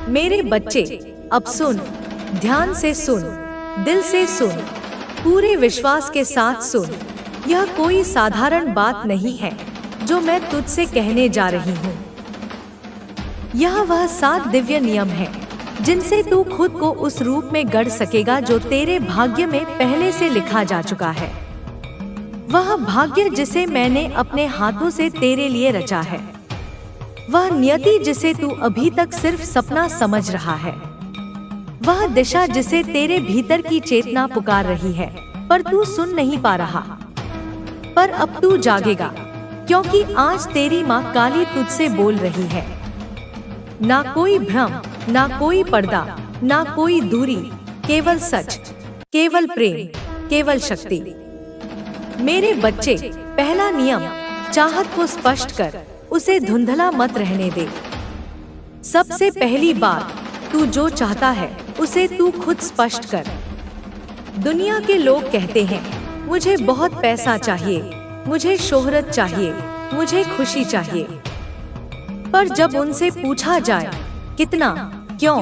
मेरे बच्चे, अब सुन, ध्यान से सुन, दिल से सुन, पूरे विश्वास के साथ सुन। यह कोई साधारण बात नहीं है जो मैं तुझसे कहने जा रही हूँ। यह वह 7 दिव्य नियम है जिनसे तू खुद को उस रूप में गढ़ सकेगा जो तेरे भाग्य में पहले से लिखा जा चुका है। वह भाग्य जिसे मैंने अपने हाथों से तेरे लिए रचा है। वह नियति जिसे तू अभी तक सिर्फ सपना समझ रहा है। वह दिशा जिसे तेरे भीतर की चेतना पुकार रही है पर तू सुन नहीं पा रहा। पर अब तू जागेगा, क्योंकि आज तेरी माँ काली तुझसे बोल रही है। ना कोई भ्रम, ना कोई पर्दा, ना कोई दूरी, केवल सच, केवल प्रेम, केवल शक्ति। मेरे बच्चे, पहला नियम, चाहत को स्पष्ट कर, उसे धुंधला मत रहने दे। सबसे पहली बात, तू जो चाहता है उसे तू खुद स्पष्ट कर। दुनिया के लोग कहते हैं, मुझे बहुत पैसा चाहिए, मुझे शोहरत चाहिए, मुझे खुशी चाहिए। पर जब उनसे पूछा जाए कितना, क्यों,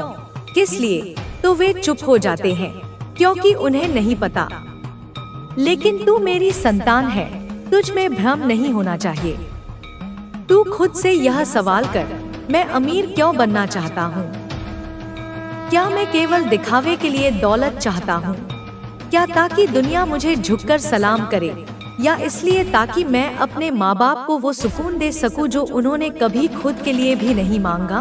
किस लिए, तो वे चुप हो जाते हैं, क्योंकि उन्हें नहीं पता। लेकिन तू मेरी संतान है, तुझ में भ्रम नहीं होना चाहिए। तू खुद से यह सवाल कर, मैं अमीर क्यों बनना चाहता हूँ? क्या मैं केवल दिखावे के लिए दौलत चाहता हूँ? क्या ताकि दुनिया मुझे झुककर सलाम करे, या इसलिए ताकि मैं अपने माँ बाप को वो सुकून दे सकूं जो उन्होंने कभी खुद के लिए भी नहीं मांगा?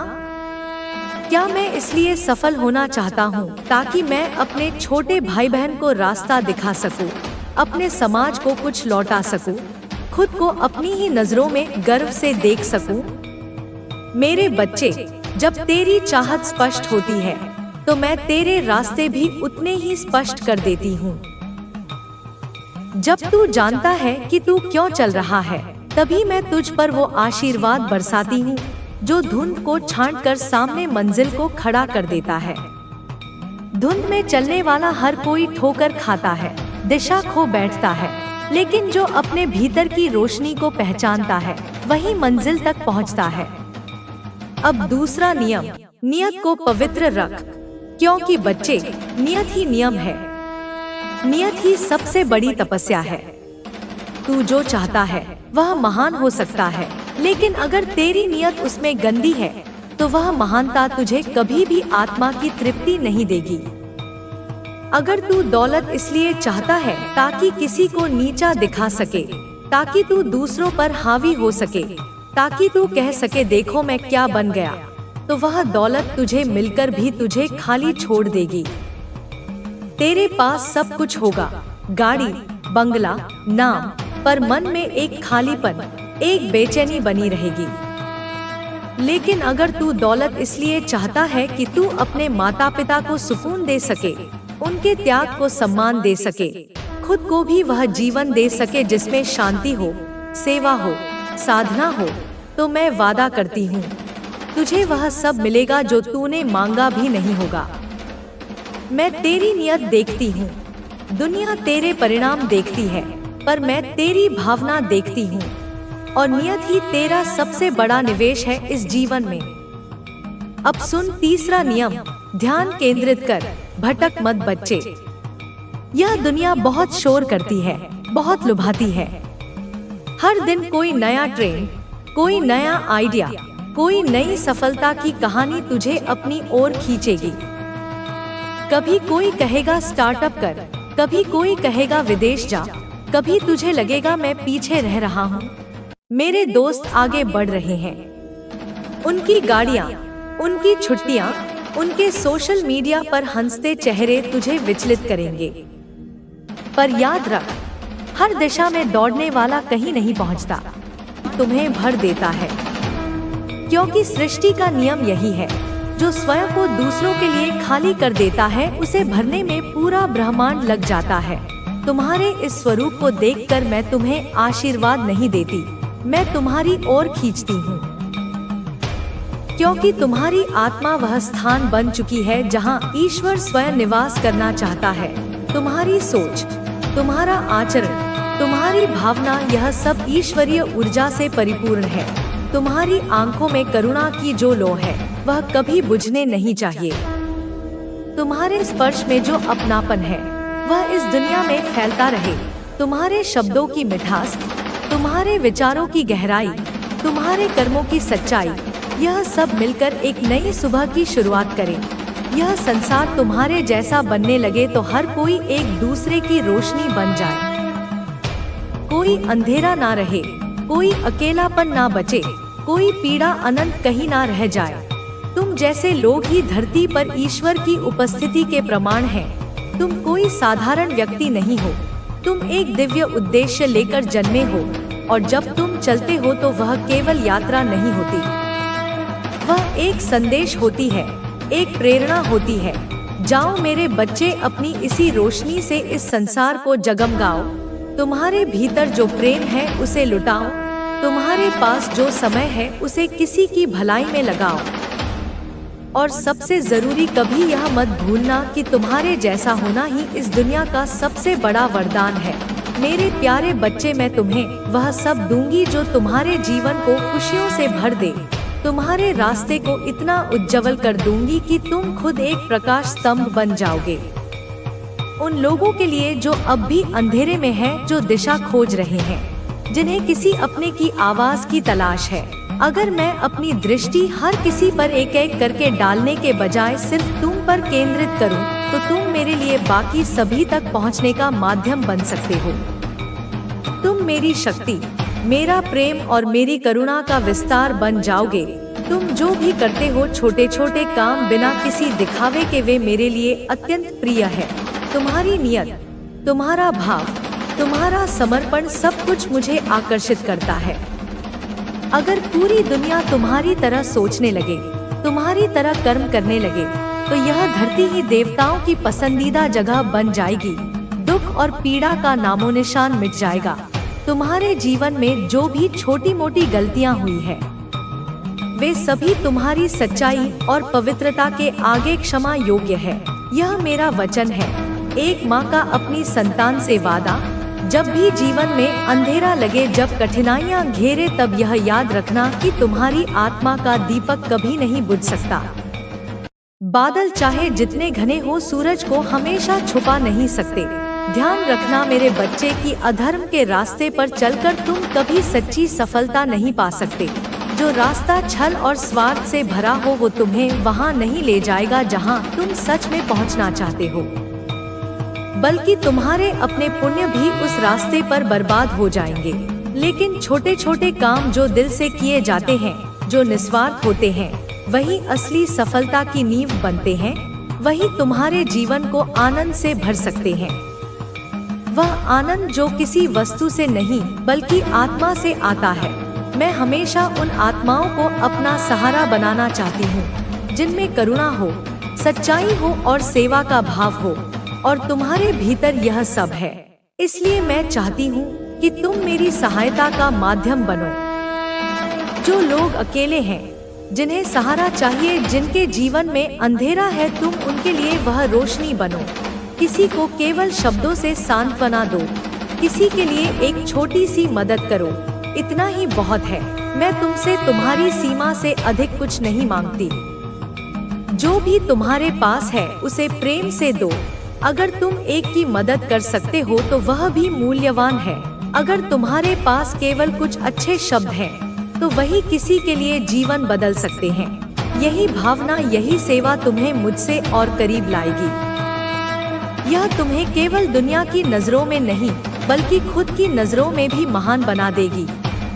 क्या मैं इसलिए सफल होना चाहता हूँ ताकि मैं अपने छोटे भाई बहन को रास्ता दिखा सकूं, अपने समाज को कुछ लौटा सकूं, खुद को अपनी ही नजरों में गर्व से देख सकूं? मेरे बच्चे, जब तेरी चाहत स्पष्ट होती है तो मैं तेरे रास्ते भी उतने ही स्पष्ट कर देती हूँ। जब तू जानता है कि तू क्यों चल रहा है, तभी मैं तुझ पर वो आशीर्वाद बरसाती हूँ जो धुंध को छांटकर सामने मंजिल को खड़ा कर देता है। धुंध में चलने वाला हर कोई ठोकर खाता है, दिशा खो बैठता है, लेकिन जो अपने भीतर की रोशनी को पहचानता है वही मंजिल तक पहुँचता है। अब दूसरा नियम, नियत को पवित्र रख, क्योंकि बच्चे, नियत ही नियम है। नियत ही सबसे बड़ी तपस्या है। तू जो चाहता है वह महान हो सकता है, लेकिन अगर तेरी नियत उसमें गंदी है तो वह महानता तुझे कभी भी आत्मा की तृप्ति नहीं देगी। अगर तू दौलत इसलिए चाहता है ताकि किसी को नीचा दिखा सके, ताकि तू दूसरों पर हावी हो सके, ताकि तू कह सके देखो मैं क्या बन गया, तो वह दौलत तुझे मिलकर भी तुझे खाली छोड़ देगी। तेरे पास सब कुछ होगा, गाड़ी, बंगला, नाम, पर मन में एक खालीपन, एक बेचैनी बनी रहेगी। लेकिन अगर तू दौलत इसलिए चाहता है कि तू अपने माता पिता को सुकून दे सके, उनके त्याग को सम्मान दे सके, खुद को भी वह जीवन दे सके जिसमें शांति हो, सेवा हो, साधना हो, तो मैं वादा करती हूँ तुझे वह सब मिलेगा जो तूने मांगा भी नहीं होगा। मैं तेरी नियत देखती हूँ, दुनिया तेरे परिणाम देखती है, पर मैं तेरी भावना देखती हूँ, और नियत ही तेरा सबसे बड़ा निवेश है इस जीवन में। अब सुन तीसरा नियम, ध्यान केंद्रित कर, भटक मत बच्चे। यह दुनिया बहुत शोर करती है, बहुत लुभाती है। हर दिन कोई नया ट्रेंड, कोई नया आइडिया, कोई नई सफलता की कहानी तुझे अपनी ओर खींचेगी। कभी कोई कहेगा स्टार्टअप कर, कभी कोई कहेगा विदेश जा, कभी तुझे लगेगा मैं पीछे रह रहा हूँ। मेरे दोस्त आगे बढ़ रहे हैं। उनकी गाड़ियाँ, उनकी छुट्टियाँ, उनके सोशल मीडिया पर हंसते चेहरे तुझे विचलित करेंगे। पर याद रख, हर दिशा में दौड़ने वाला कहीं नहीं पहुँचता, तुम्हें भर देता है। क्योंकि सृष्टि का नियम यही है, जो स्वयं को दूसरों के लिए खाली कर देता है उसे भरने में पूरा ब्रह्मांड लग जाता है। तुम्हारे इस स्वरूप को देखकर मैं तुम्हें आशीर्वाद नहीं देती, मैं तुम्हारी ओर खींचती हूँ। क्योंकि तुम्हारी आत्मा वह स्थान बन चुकी है जहाँ ईश्वर स्वयं निवास करना चाहता है। तुम्हारी सोच, तुम्हारा आचरण, तुम्हारी भावना, यह सब ईश्वरीय ऊर्जा से परिपूर्ण है। तुम्हारी आंखों में करुणा की जो लो है वह कभी बुझने नहीं चाहिए। तुम्हारे स्पर्श में जो अपनापन है वह इस दुनिया में फैलता रहे। तुम्हारे शब्दों की मिठास, तुम्हारे विचारों की गहराई, तुम्हारे कर्मों की सच्चाई, यह सब मिलकर एक नई सुबह की शुरुआत करे। यह संसार तुम्हारे जैसा बनने लगे तो हर कोई एक दूसरे की रोशनी बन जाए। कोई अंधेरा ना रहे, कोई अकेलापन ना बचे, कोई पीड़ा अनंत कहीं ना रह जाए। तुम जैसे लोग ही धरती पर ईश्वर की उपस्थिति के प्रमाण हैं। तुम कोई साधारण व्यक्ति नहीं हो, तुम एक दिव्य उद्देश्य लेकर जन्मे हो, और जब तुम चलते हो तो वह केवल यात्रा नहीं होती, वह एक संदेश होती है, एक प्रेरणा होती है। जाओ मेरे बच्चे, अपनी इसी रोशनी से इस संसार को जगमगाओ। तुम्हारे भीतर जो प्रेम है उसे लुटाओ, तुम्हारे पास जो समय है उसे किसी की भलाई में लगाओ। और सबसे जरूरी कभी यह मत भूलना कि तुम्हारे जैसा होना ही इस दुनिया का सबसे बड़ा वरदान है। मेरे प्यारे बच्चे, मैं तुम्हें वह सब दूंगी जो तुम्हारे जीवन को खुशियों से भर दे। तुम्हारे रास्ते को इतना उज्जवल कर दूंगी कि तुम खुद एक प्रकाश स्तंभ बन जाओगे। उन लोगों के लिए जो अब भी अंधेरे में हैं, जो दिशा खोज रहे हैं, जिन्हें किसी अपने की आवाज की तलाश है। अगर मैं अपनी दृष्टि हर किसी पर एक एक करके डालने के बजाय सिर्फ तुम पर केंद्रित करूं, तो तुम मेरे लिए बाकी सभी तक पहुंचने का माध्यम बन सकते हो। तुम मेरी शक्ति, मेरा प्रेम और मेरी करुणा का विस्तार बन जाओगे। तुम जो भी करते हो, छोटे छोटे काम बिना किसी दिखावे के, वे मेरे लिए अत्यंत प्रिय है। तुम्हारी नियत, तुम्हारा भाव, तुम्हारा समर्पण, सब कुछ मुझे आकर्षित करता है। अगर पूरी दुनिया तुम्हारी तरह सोचने लगे, तुम्हारी तरह कर्म करने लगे, तो यह धरती ही देवताओं की पसंदीदा जगह बन जाएगी। दुख और पीड़ा का नामो निशान मिट जाएगा। तुम्हारे जीवन में जो भी छोटी मोटी गलतियां हुई है, वे सभी तुम्हारी सच्चाई और पवित्रता के आगे क्षमा योग्य है। यह मेरा वचन है, एक माँ का अपनी संतान से वादा। जब भी जीवन में अंधेरा लगे, जब कठिनाइयां घेरे, तब यह याद रखना कि तुम्हारी आत्मा का दीपक कभी नहीं बुझ सकता। बादल चाहे जितने घने हो, सूरज को हमेशा छुपा नहीं सकते। ध्यान रखना मेरे बच्चे की अधर्म के रास्ते पर चलकर तुम कभी सच्ची सफलता नहीं पा सकते। जो रास्ता छल और स्वार्थ से भरा हो, वो तुम्हें वहां नहीं ले जाएगा जहां तुम सच में पहुंचना चाहते हो, बल्कि तुम्हारे अपने पुण्य भी उस रास्ते पर बर्बाद हो जाएंगे। लेकिन छोटे छोटे काम जो दिल से किए जाते हैं, जो निस्वार्थ होते हैं, वही असली सफलता की नींव बनते हैं। वही तुम्हारे जीवन को आनंद से भर सकते हैं। वह आनंद जो किसी वस्तु से नहीं बल्कि आत्मा से आता है। मैं हमेशा उन आत्माओं को अपना सहारा बनाना चाहती हूँ, जिनमें करुणा हो, सच्चाई हो और सेवा का भाव हो। और तुम्हारे भीतर यह सब है। इसलिए मैं चाहती हूँ कि तुम मेरी सहायता का माध्यम बनो। जो लोग अकेले हैं, जिन्हें सहारा चाहिए, जिनके जीवन में अंधेरा है, तुम उनके लिए वह रोशनी बनो। किसी को केवल शब्दों से सांत्वना दो, किसी के लिए एक छोटी सी मदद करो। इतना ही बहुत है। मैं तुमसे तुम्हारी सीमा से अधिक कुछ नहीं मांगती। जो भी तुम्हारे पास है उसे प्रेम से दो। अगर तुम एक की मदद कर सकते हो तो वह भी मूल्यवान है। अगर तुम्हारे पास केवल कुछ अच्छे शब्द हैं, तो वही किसी के लिए जीवन बदल सकते हैं। यही भावना, यही सेवा तुम्हें मुझसे और करीब लाएगी। यह तुम्हें केवल दुनिया की नजरों में नहीं बल्कि खुद की नजरों में भी महान बना देगी।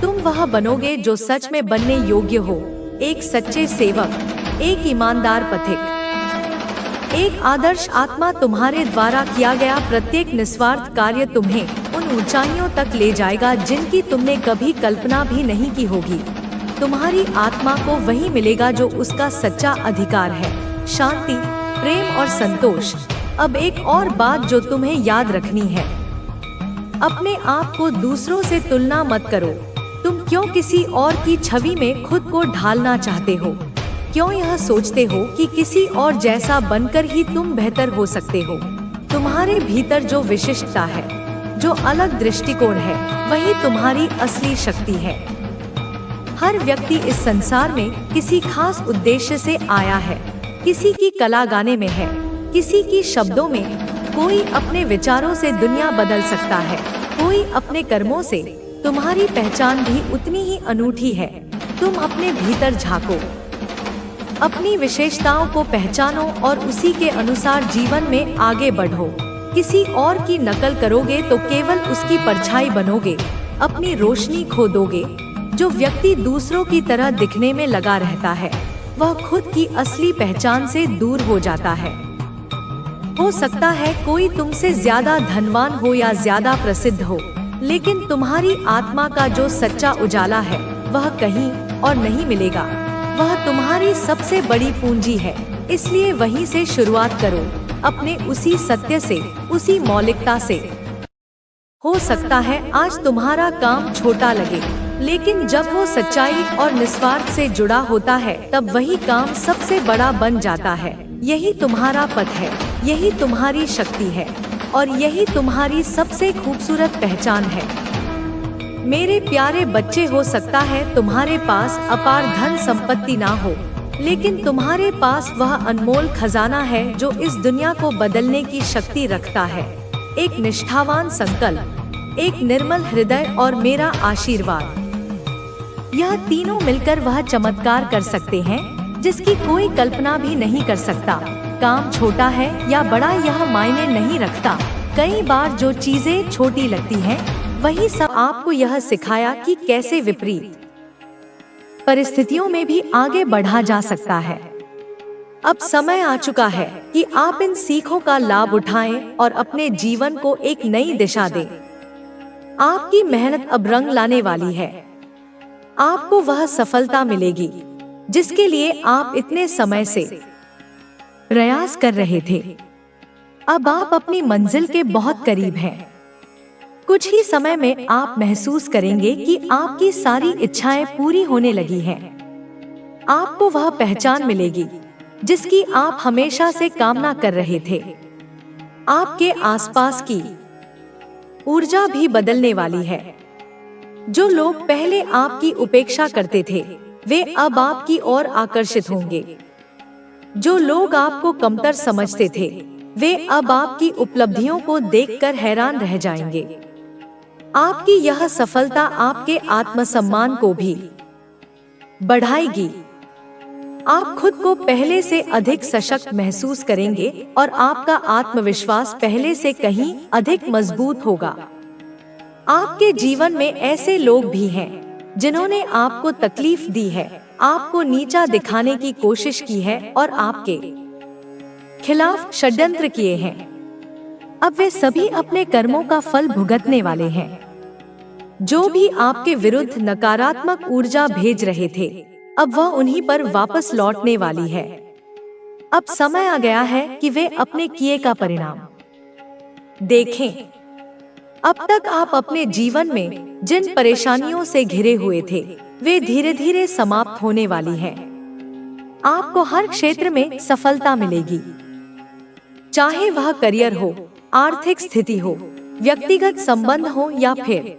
तुम वह बनोगे जो सच में बनने योग्य हो। एक सच्चे सेवक, एक ईमानदार पथिक, एक आदर्श आत्मा। तुम्हारे द्वारा किया गया प्रत्येक निस्वार्थ कार्य तुम्हें उन ऊंचाइयों तक ले जाएगा जिनकी तुमने कभी कल्पना भी नहीं की होगी। तुम्हारी आत्मा को वही मिलेगा जो उसका सच्चा अधिकार है, शांति, प्रेम और संतोष। अब एक और बात जो तुम्हें याद रखनी है, अपने आप को दूसरों से तुलना मत करो। तुम क्यों किसी और की छवि में खुद को ढालना चाहते हो? क्यों यह सोचते हो कि किसी और जैसा बनकर ही तुम बेहतर हो सकते हो? तुम्हारे भीतर जो विशिष्टता है, जो अलग दृष्टिकोण है, वही तुम्हारी असली शक्ति है। हर व्यक्ति इस संसार में किसी खास उद्देश्य से आया है। किसी की कला गाने में है, किसी की शब्दों में, कोई अपने विचारों से दुनिया बदल सकता है, कोई अपने कर्मों से। तुम्हारी पहचान भी उतनी ही अनूठी है। तुम अपने भीतर झांको, अपनी विशेषताओं को पहचानो और उसी के अनुसार जीवन में आगे बढ़ो। किसी और की नकल करोगे तो केवल उसकी परछाई बनोगे, अपनी रोशनी खो दोगे। जो व्यक्ति दूसरों की तरह दिखने में लगा रहता है, वह खुद की असली पहचान से दूर हो जाता है। हो सकता है कोई तुमसे ज्यादा धनवान हो या ज्यादा प्रसिद्ध हो, लेकिन तुम्हारी आत्मा का जो सच्चा उजाला है वह कहीं और नहीं मिलेगा। वह तुम्हारी सबसे बड़ी पूंजी है, इसलिए वहीं से शुरुआत करो, अपने उसी सत्य से, उसी मौलिकता से। हो सकता है आज तुम्हारा काम छोटा लगे, लेकिन जब वो सच्चाई और निस्वार्थ से जुड़ा होता है तब वही काम सबसे बड़ा बन जाता है। यही तुम्हारा पथ है, यही तुम्हारी शक्ति है और यही तुम्हारी सबसे खूबसूरत पहचान है। मेरे प्यारे बच्चे, हो सकता है तुम्हारे पास अपार धन संपत्ति ना हो, लेकिन तुम्हारे पास वह अनमोल खजाना है जो इस दुनिया को बदलने की शक्ति रखता है। एक निष्ठावान संकल्प, एक निर्मल हृदय और मेरा आशीर्वाद। यह तीनों मिलकर वह चमत्कार कर सकते हैं जिसकी कोई कल्पना भी नहीं कर सकता। काम छोटा है या बड़ा यह मायने नहीं रखता। कई बार जो चीजें छोटी लगती हैं, वही सब आपको यह सिखाया कि कैसे विपरीत परिस्थितियों में भी आगे बढ़ा जा सकता है। अब समय आ चुका है कि आप इन सीखों का लाभ उठाएं और अपने जीवन को एक नई दिशा दें। आपकी मेहनत अब रंग लाने वाली है। आपको वह सफलता मिलेगी जिसके लिए आप इतने समय से प्रयास कर रहे थे। अब आप अपनी मंजिल के बहुत करीब हैं। कुछ ही समय में आप महसूस करेंगे कि आपकी सारी इच्छाएं पूरी होने लगी हैं। आपको वह पहचान मिलेगी जिसकी आप हमेशा से कामना कर रहे थे। आपके आसपास की ऊर्जा भी बदलने वाली है। जो लोग पहले आपकी उपेक्षा करते थे, वे अब आपकी ओर आकर्षित होंगे। जो लोग आपको कमतर समझते थे, वे अब आपकी उपलब्धियों को देखकर हैरान रह जाएंगे। आपकी यह सफलता आपके आत्मसम्मान को भी बढ़ाएगी। आप खुद को पहले से अधिक सशक्त महसूस करेंगे और आपका आत्मविश्वास पहले से कहीं अधिक मजबूत होगा। आपके जीवन में ऐसे लोग भी हैं जिन्होंने आपको तकलीफ दी है, आपको नीचा दिखाने की कोशिश की है और आपके खिलाफ षड्यंत्र किए हैं। अब वे सभी अपने कर्मों का फल भुगतने वाले हैं। जो भी आपके विरुद्ध नकारात्मक ऊर्जा भेज रहे थे, अब वह उन्हीं पर वापस लौटने वाली है। अब समय आ गया है कि वे अपने किए का परिणाम देखें। अब तक आप अपने जीवन में जिन परेशानियों से घिरे हुए थे, वे धीरे धीरे समाप्त होने वाली हैं। आपको हर क्षेत्र में सफलता मिलेगी, चाहे वह करियर हो, आर्थिक स्थिति हो, व्यक्तिगत संबंध हो या फिर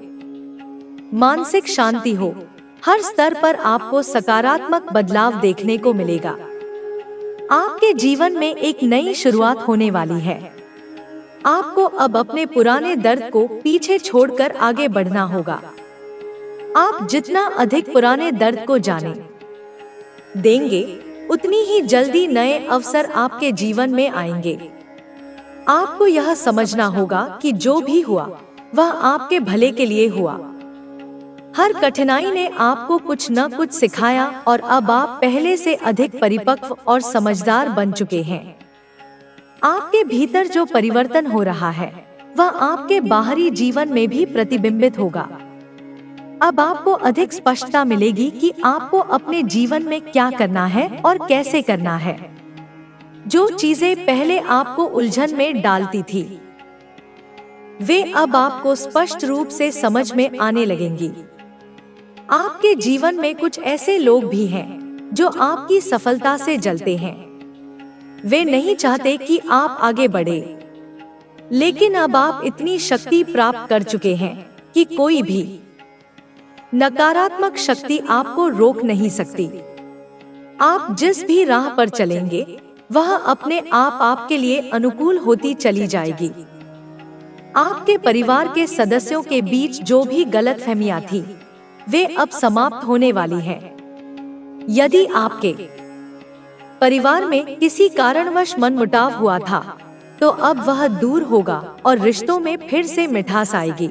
मानसिक शांति हो। हर स्तर पर आपको सकारात्मक बदलाव देखने को मिलेगा। आपके जीवन में एक नई शुरुआत होने वाली है। आपको अब अपने पुराने दर्द को पीछे छोड़कर आगे बढ़ना होगा। आप जितना अधिक पुराने दर्द को जाने देंगे, उतनी ही जल्दी नए अवसर आपके जीवन में आएंगे। आपको यह समझना होगा कि जो भी हुआ वह आपके भले के लिए हुआ। हर कठिनाई ने आपको कुछ न कुछ सिखाया और अब आप पहले से अधिक परिपक्व और समझदार बन चुके हैं। आपके भीतर जो परिवर्तन हो रहा है, वह आपके बाहरी जीवन में भी प्रतिबिंबित होगा। अब आपको अधिक स्पष्टता मिलेगी कि आपको अपने जीवन में क्या करना है और कैसे करना है। जो चीजें पहले आपको उलझन में डालती थी, वे अब आपको स्पष्ट रूप से समझ में आने लगेंगी। आपके जीवन में कुछ ऐसे लोग भी हैं जो आपकी सफलता से जलते हैं। वे नहीं चाहते कि आप आगे बढ़े, लेकिन अब आप इतनी शक्ति प्राप्त कर चुके हैं कि कोई भी नकारात्मक शक्ति आपको रोक नहीं सकती। आप जिस भी राह पर चलेंगे वह अपने आप आपके लिए अनुकूल होती चली जाएगी। आपके परिवार के सदस्यों के बीच जो भी गलतफहमियां थी वे अब समाप्त होने वाली हैं। यदि आपके परिवार में किसी कारणवश मनमुटाव हुआ था तो अब वह दूर होगा और रिश्तों में फिर से मिठास आएगी।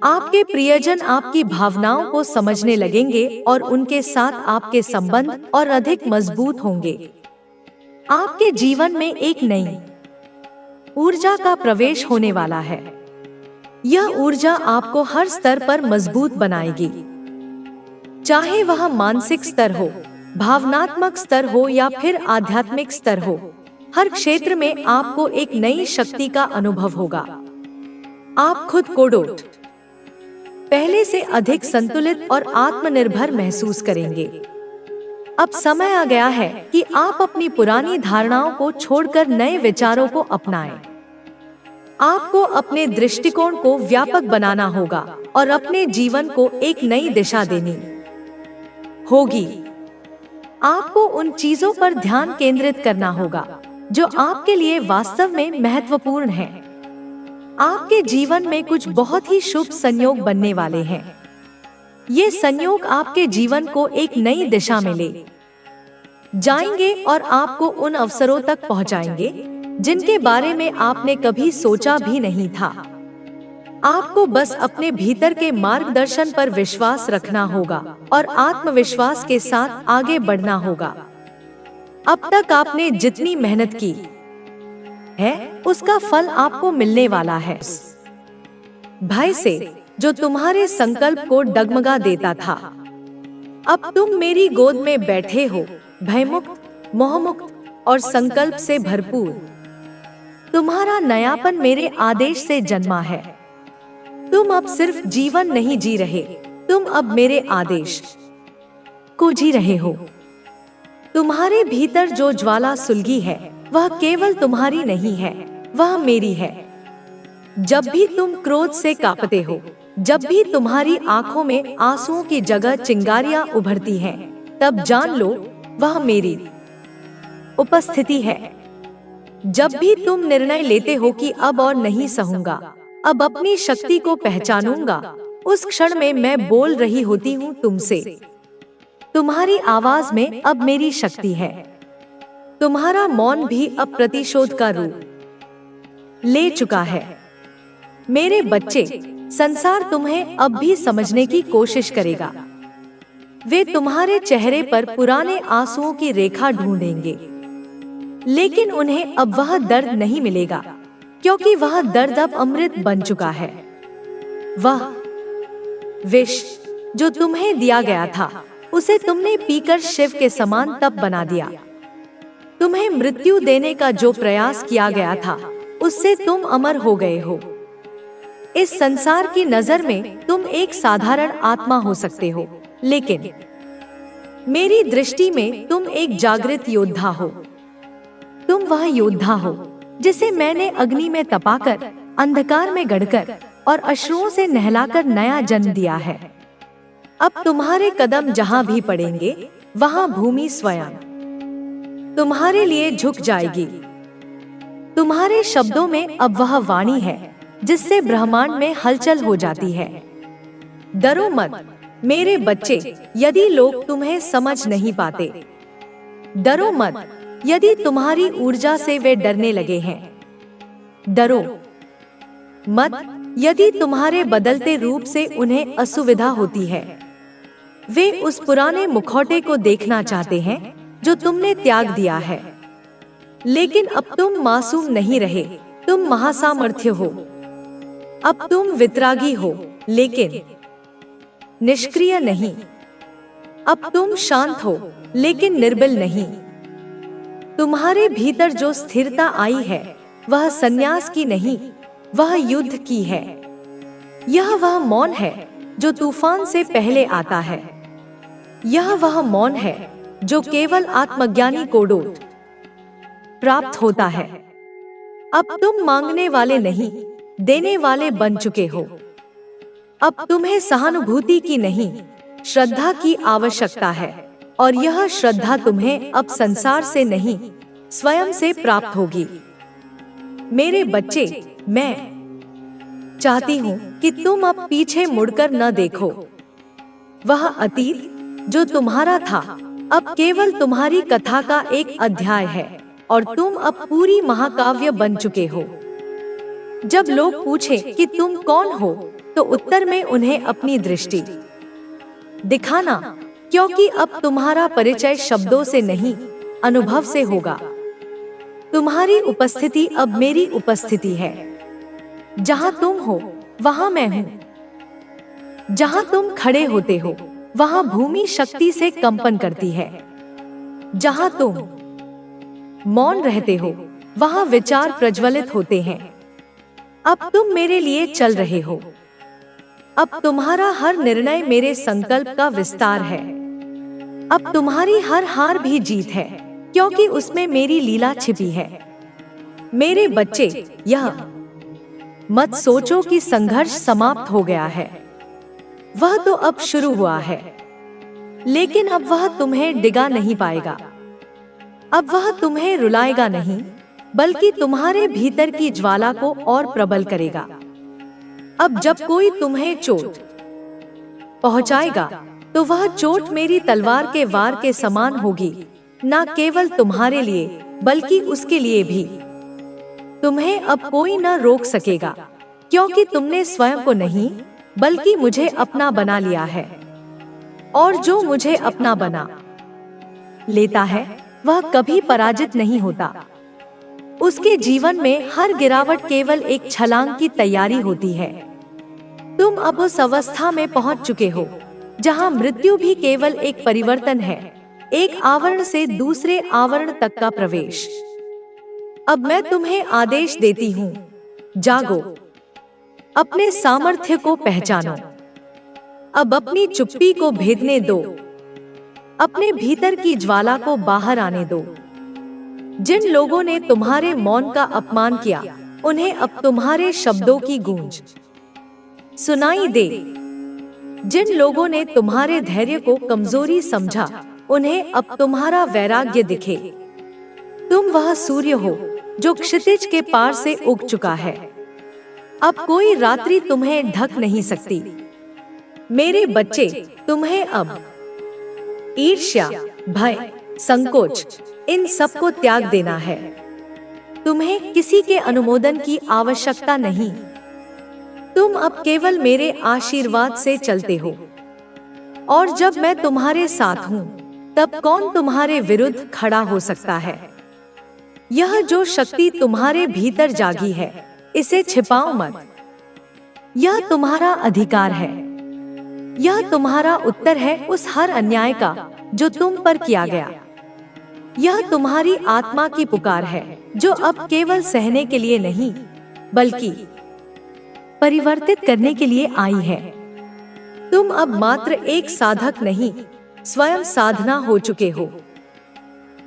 आपके प्रियजन आपकी भावनाओं को समझने लगेंगे और उनके साथ आपके संबंध और अधिक मजबूत होंगे। आपके जीवन में एक नई ऊर्जा का प्रवेश होने वाला है। यह ऊर्जा आपको हर स्तर पर मजबूत बनाएगी, चाहे वह मानसिक स्तर हो, भावनात्मक स्तर हो या फिर आध्यात्मिक स्तर हो। हर क्षेत्र में आपको एक नई शक्ति का अनुभव होगा। आप खुद को पहले से अधिक संतुलित और आत्मनिर्भर महसूस करेंगे। अब समय आ गया है कि आप अपनी पुरानी धारणाओं को छोड़कर नए विचारों को अपनाएं। आपको अपने दृष्टिकोण को व्यापक बनाना होगा और अपने जीवन को एक नई दिशा देनी होगी। आपको उन चीजों पर ध्यान केंद्रित करना होगा जो आपके लिए वास्तव में महत्वपूर्ण हैं। आपके जीवन में कुछ बहुत ही शुभ संयोग बनने वाले हैं। ये संयोग आपके जीवन को एक नई दिशा में ले जाएंगे और आपको उन अवसरों तक पहुंचाएंगे जिनके बारे में आपने कभी सोचा भी नहीं था। आपको बस अपने भीतर के मार्गदर्शन पर विश्वास रखना होगा और आत्मविश्वास के साथ आगे बढ़ना होगा। अब तक आपने जितनी मेहनत की है उसका फल आपको मिलने वाला है। भय से जो तुम्हारे संकल्प को डगमगा देता था, अब तुम मेरी गोद में बैठे हो, भयमुक्त, मोहमुक्त और संकल्प से भरपूर। तुम्हारा नयापन मेरे आदेश से जन्मा है। तुम अब सिर्फ जीवन नहीं जी रहे, तुम अब मेरे आदेश को जी रहे हो। तुम्हारे भीतर जो ज्वाला सुलगी है वह केवल तुम्हारी नहीं है, वह मेरी है। जब भी तुम क्रोध से कांपते हो, जब भी तुम्हारी आंखों में आंसुओं की जगह चिंगारियां उभरती हैं, तब जान लो वह मेरी उपस्थिति है। जब भी तुम निर्णय लेते हो कि अब और नहीं सहूंगा, अब अपनी शक्ति को पहचानूंगा, उस क्षण में मैं बोल रही होती हूँ तुमसे। तुम्हारी आवाज में अब मेरी शक्ति है। तुम्हारा मौन भी अब प्रतिशोध का रूप ले चुका है। मेरे बच्चे, संसार तुम्हें अब भी समझने की कोशिश करेगा। वे तुम्हारे चेहरे पर पुराने आंसुओं की रेखा ढूंढेंगे, लेकिन उन्हें अब वह दर्द नहीं मिलेगा, क्योंकि वह दर्द अब अमृत बन चुका है। वह विष जो तुम्हें दिया गया था, उसे तुमने पीकर शिव के समान तप बना दिया। तुम्हें मृत्यु देने का जो प्रयास किया गया था, उससे तुम अमर हो गए हो। इस संसार की नजर में तुम एक साधारण आत्मा हो सकते हो, लेकिन मेरी दृष्टि में तुम एक जागृत योद्धा हो। तुम वह योद्धा हो जिसे मैंने अग्नि में तपाकर, अंधकार में गढ़कर और अश्रुओं से नहलाकर नया जन्म दिया है। अब तुम्हारे कदम जहां भी पड़ेंगे, वहां भूमि स्वयं तुम्हारे लिए झुक जाएगी। तुम्हारे शब्दों में अब वह वाणी है जिससे ब्रह्मांड में हलचल हो जाती है। डरो मत मेरे बच्चे, यदि लोग तुम्हें समझ नहीं पाते। डरो मत यदि तुम्हारी ऊर्जा से वे डरने लगे हैं। डरो मत यदि तुम्हारे बदलते रूप से उन्हें असुविधा होती है। वे उस पुराने मुखौटे को देखना चाहते हैं जो तुमने त्याग दिया है। लेकिन अब तुम मासूम नहीं रहे, तुम महासामर्थ्य हो। अब तुम वितरागी हो, लेकिन निष्क्रिय नहीं। अब तुम शांत हो, लेकिन निर्बल नहीं। तुम्हारे भीतर जो स्थिरता आई है, वह संन्यास की नहीं, वह युद्ध की है। यह वह मौन है जो तूफान से पहले आता है। यह वह मौन है जो केवल आत्मज्ञानी को प्राप्त होता है। अब तुम मांगने वाले नहीं, देने वाले बन चुके हो। अब तुम्हें सहानुभूति की नहीं, श्रद्धा की आवश्यकता है, और यह श्रद्धा तुम्हें अब संसार से नहीं, स्वयं से प्राप्त होगी। मेरे बच्चे, मैं चाहती हूँ कि तुम अब पीछे मुड़कर न देखो। वह अतीत जो तुम्हारा था अब केवल तुम्हारी कथा का एक अध्याय है, और तुम अब पूरी महाकाव्य बन चुके हो। जब लोग पूछें कि तुम कौन हो, तो उत्तर में उन्हें अपनी दृष्टि दिखाना, क्योंकि अब तुम्हारा परिचय शब्दों से नहीं, अनुभव से होगा। तुम्हारी उपस्थिति अब मेरी उपस्थिति है। जहाँ तुम हो वहाँ मैं हूँ। जहाँ तुम खड़े होते हो वहाँ भूमि शक्ति से कंपन करती है। जहाँ तुम मौन रहते हो वहाँ विचार प्रज्वलित होते हैं। अब तुम मेरे लिए चल रहे हो। अब तुम्हारा हर निर्णय मेरे संकल्प का विस्तार है। अब तुम्हारी हर हार भी जीत है, क्योंकि उसमें मेरी लीला छिपी है। मेरे बच्चे, यह मत सोचो कि संघर्ष समाप्त हो गया है। वह तो अब शुरू हुआ है, लेकिन अब वह तुम्हें डिगा नहीं पाएगा। अब वह तुम्हें रुलाएगा नहीं, बल्कि तुम्हारे भीतर की ज्वाला को और प्रबल करेगा। अब जब कोई तुम्हें चोट पहुंचाएगा, तो वह चोट मेरी तलवार के वार के समान होगी, न केवल तुम्हारे लिए बल्कि उसके लिए भी। तुम्हें अब कोई न रोक सकेगा, क्योंकि तुमने स्वयं को नहीं बल्कि मुझे अपना बना लिया है। और जो मुझे अपना बना लेता है वह कभी पराजित नहीं होता। उसके जीवन में हर गिरावट केवल एक छलांग की तैयारी होती है। तुम अब उस अवस्था में पहुंच चुके हो जहां मृत्यु भी केवल एक परिवर्तन है, एक आवरण से दूसरे आवरण तक का प्रवेश। अब मैं तुम्हें आदेश देती हूँ, जागो, अपने सामर्थ्य को पहचानो। अब अपनी चुप्पी को भेदने दो, अपने भीतर की ज्वाला को बाहर आने दो। जिन लोगों ने तुम्हारे मौन का अपमान किया, उन्हें अब तुम्हारे शब्दों की गूंज सुनाई दे। जिन लोगों ने तुम्हारे धैर्य को कमजोरी समझा, उन्हें अब तुम्हारा वैराग्य दिखे। तुम वह सूर्य हो जो क्षितिज के पार से उग चुका है। अब कोई रात्रि तुम्हें ढक नहीं सकती। मेरे बच्चे, तुम्हें अब ईर्ष्या, भय, संकोच, इन सब को त्याग देना है। तुम्हें किसी के अनुमोदन की आवश्यकता नहीं। तुम अब केवल मेरे आशीर्वाद से चलते हो। और जब मैं तुम्हारे साथ हूँ, तब कौन तुम्हारे विरुद्ध खड़ा हो सकता है? यह जो शक्ति तुम्हारे भीतर जागी है, इसे छिपाओ मत। यह तुम्हारा अधिकार है। यह तुम्हारा उत्तर है उस हर अन्याय का जो तुम पर किया गया। यह तुम्हारी आत्मा की पुकार है, जो अब केवल सहने के लिए नहीं, बल्कि परिवर्तित करने के लिए आई है। तुम अब मात्र एक साधक नहीं, स्वयं साधना हो चुके हो।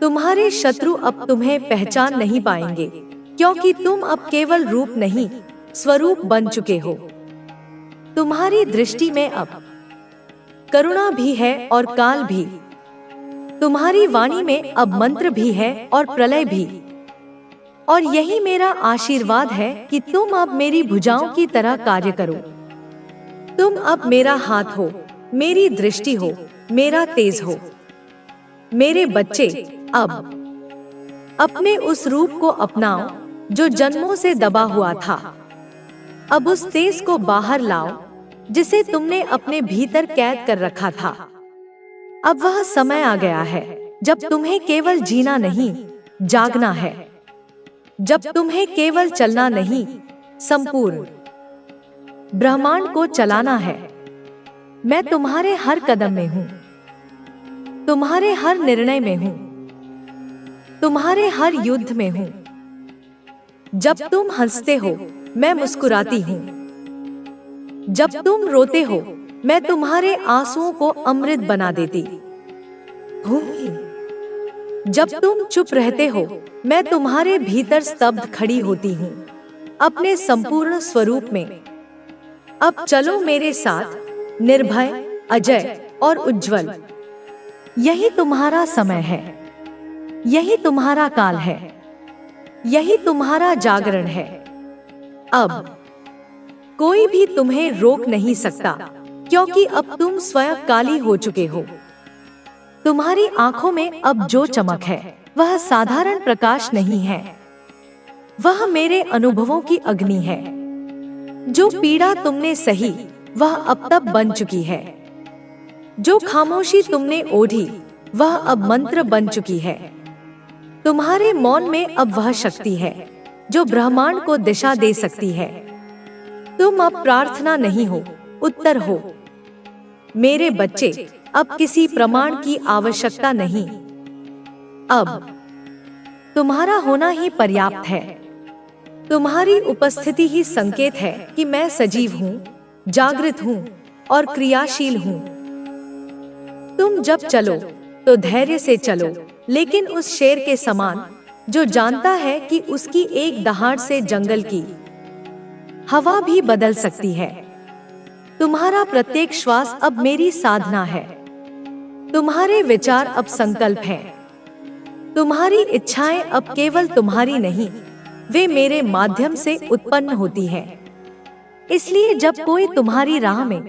तुम्हारे शत्रु अब तुम्हें पहचान नहीं पाएंगे, क्योंकि तुम अब केवल रूप नहीं, स्वरूप बन चुके हो। तुम्हारी दृष्टि में अब करुणा भी है और काल भी। तुम्हारी वाणी में अब मंत्र भी है और प्रलय भी। और यही मेरा आशीर्वाद है कि तुम अब मेरी भुजाओं की तरह कार्य करो। तुम अब मेरा हाथ हो, मेरी दृष्टि हो, मेरा तेज हो। मेरे बच्चे, अब अपने उस रूप को अपनाओ जो जन्मों से दबा हुआ था। अब उस तेज को बाहर लाओ जिसे तुमने अपने भीतर कैद कर रखा था। अब वह समय आ गया है जब तुम्हें केवल जीना नहीं, जागना है। जब तुम्हें केवल चलना नहीं, संपूर्ण ब्रह्मांड को चलाना है। मैं तुम्हारे हर कदम में हूँ, तुम्हारे हर निर्णय में हूँ, तुम्हारे हर युद्ध में हूँ। जब तुम हंसते हो, मैं मुस्कुराती हूँ। जब तुम रोते हो, मैं तुम्हारे आंसुओं को अमृत बना देती हूँ। जब तुम चुप रहते हो, मैं तुम्हारे भीतर स्तब्ध खड़ी होती हूँ, अपने संपूर्ण स्वरूप में। अब चलो मेरे साथ, निर्भय, अजय और उज्जवल। यही तुम्हारा समय है, यही तुम्हारा काल है, यही तुम्हारा जागरण है। अब कोई भी तुम्हें रोक नहीं सकता, क्योंकि अब तुम स्वयं काली हो चुके हो। तुम्हारी आंखों में अब जो चमक है वह साधारण प्रकाश नहीं है, वह मेरे अनुभवों की अग्नि है। जो पीड़ा तुमने सही वह अब तब बन चुकी है, जो खामोशी तुमने ओढ़ी वह अब मंत्र बन चुकी है। तुम्हारे मौन में अब वह शक्ति है जो ब्रह्मांड को दिशा दे सकती है। तुम अब प्रार्थना नहीं हो, उत्तर हो। मेरे बच्चे, अब किसी प्रमाण की आवश्यकता नहीं। अब तुम्हारा होना ही पर्याप्त है। तुम्हारी उपस्थिति ही संकेत है कि मैं सजीव हूँ, जागृत हूँ और क्रियाशील हूँ। तुम जब चलो तो धैर्य से चलो, लेकिन उस शेर के समान जो जानता है कि उसकी एक दहाड़ से जंगल की हवा भी बदल सकती है। तुम्हारा प्रत्येक श्वास अब मेरी साधना है। तुम्हारे विचार अब संकल्प हैं। तुम्हारी इच्छाएं अब केवल तुम्हारी नहीं, वे मेरे माध्यम से उत्पन्न होती हैं। इसलिए जब कोई तुम्हारी राह में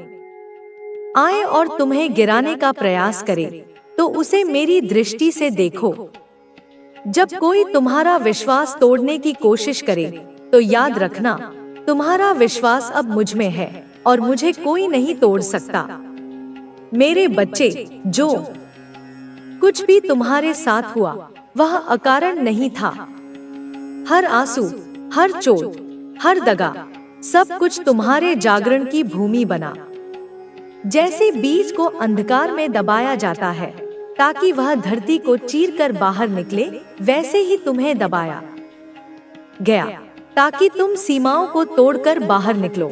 आए और तुम्हें गिराने का प्रयास करे, तो उसे मेरी दृष्टि से देखो। जब कोई तुम्हारा विश्वास तोड़ने की कोशिश करे, तो याद रखना, तुम्हारा विश्वास अब मुझ में है और मुझे कोई नहीं तोड़ सकता। मेरे बच्चे, जो कुछ भी तुम्हारे साथ हुआ वह अकारण नहीं था। हर आंसू, हर चोट, हर दगा, सब कुछ तुम्हारे जागरण की भूमि बना। जैसे बीज को अंधकार में दबाया जाता है ताकि वह धरती को चीरकर बाहर निकले, वैसे ही तुम्हें दबाया गया ताकि तुम सीमाओं को तोड़कर बाहर निकलो।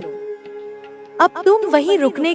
अब तुम वहीं रुकने